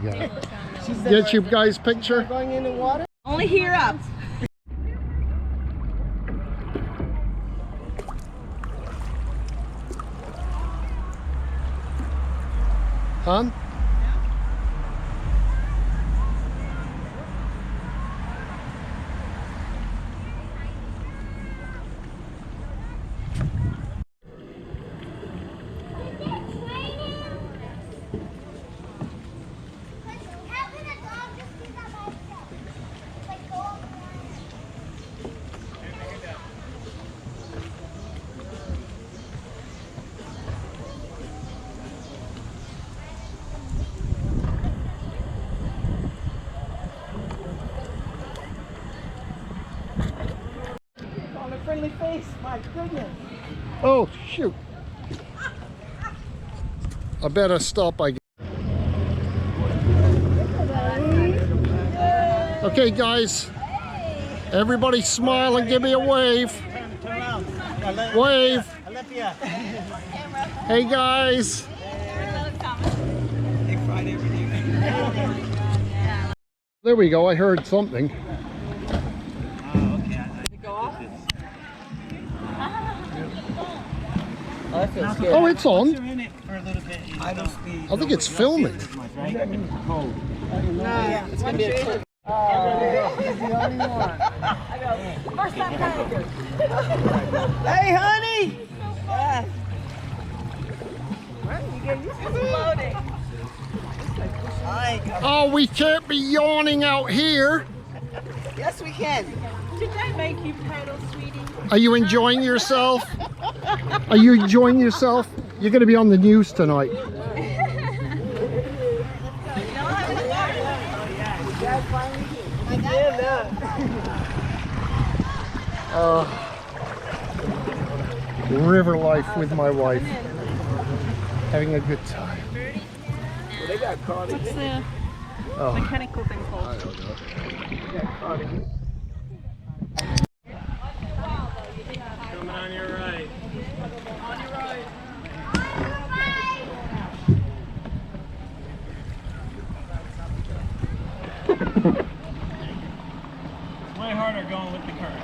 go. Get you guys picture. Going in the water? Only here up. Huh? On a friendly face, my goodness. Oh, shoot. I better stop, I guess. Okay, guys. Everybody smile and give me a wave. Turn around. Wave. Olympia. Hey, guys. There we go. I heard something. Oh, it's on. I think it's filming. It's gonna be a he's the only one. First time kayaker. Hey, honey! You get used to floating. Oh, we can't be yawning out here. Yes, we can. Did I make you paddle, sweetie? Are you enjoying yourself? Are you enjoying yourself? You're going to be on the news tonight. River life with my wife. Having a good time. They got caught What's the mechanical thing called? I don't know. Coming on your right. On your right. It's way harder going with the current.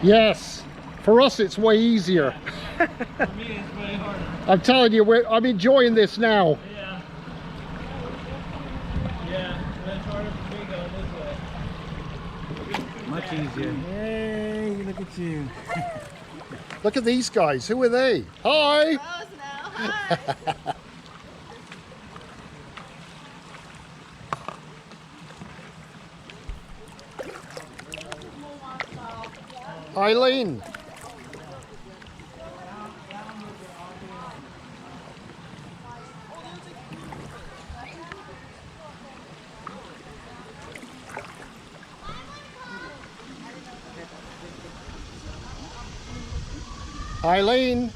Yes. For us, it's way easier. For me, it's way harder. I'm telling you, I'm enjoying this now. Yeah. Yeah, but it's harder for me going this way. Much easier. Hey, look at you. Look at these guys. Who are they? Hi. Hi. Eileen. Eileen.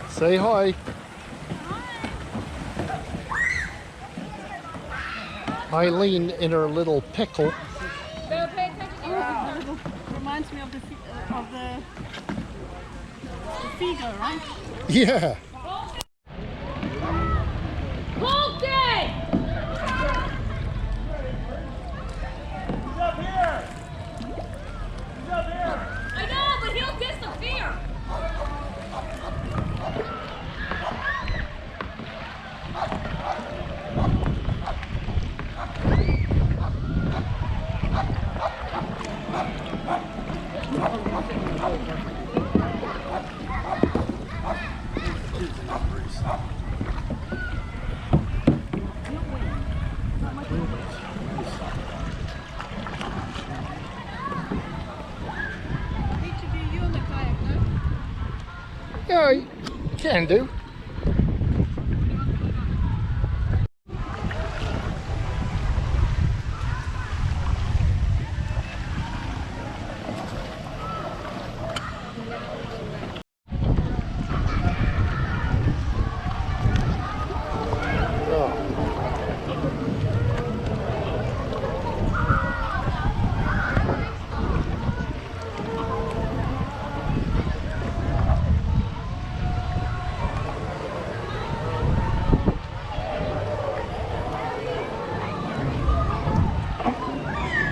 Say hi. Eileen in her little pickle. Reminds me of the Figo, right? Yeah. Yeah, you can do.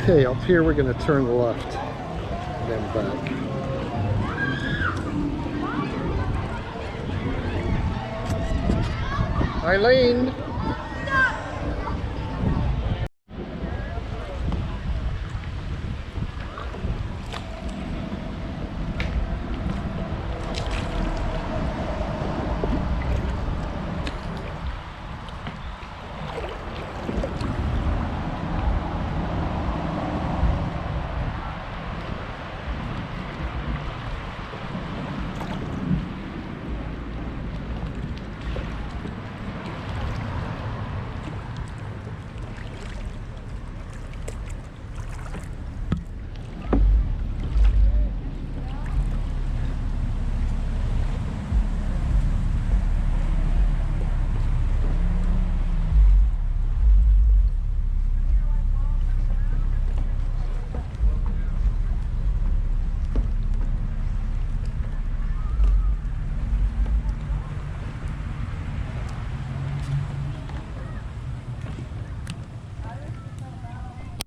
Okay, up here we're going to turn left, then back. Eileen!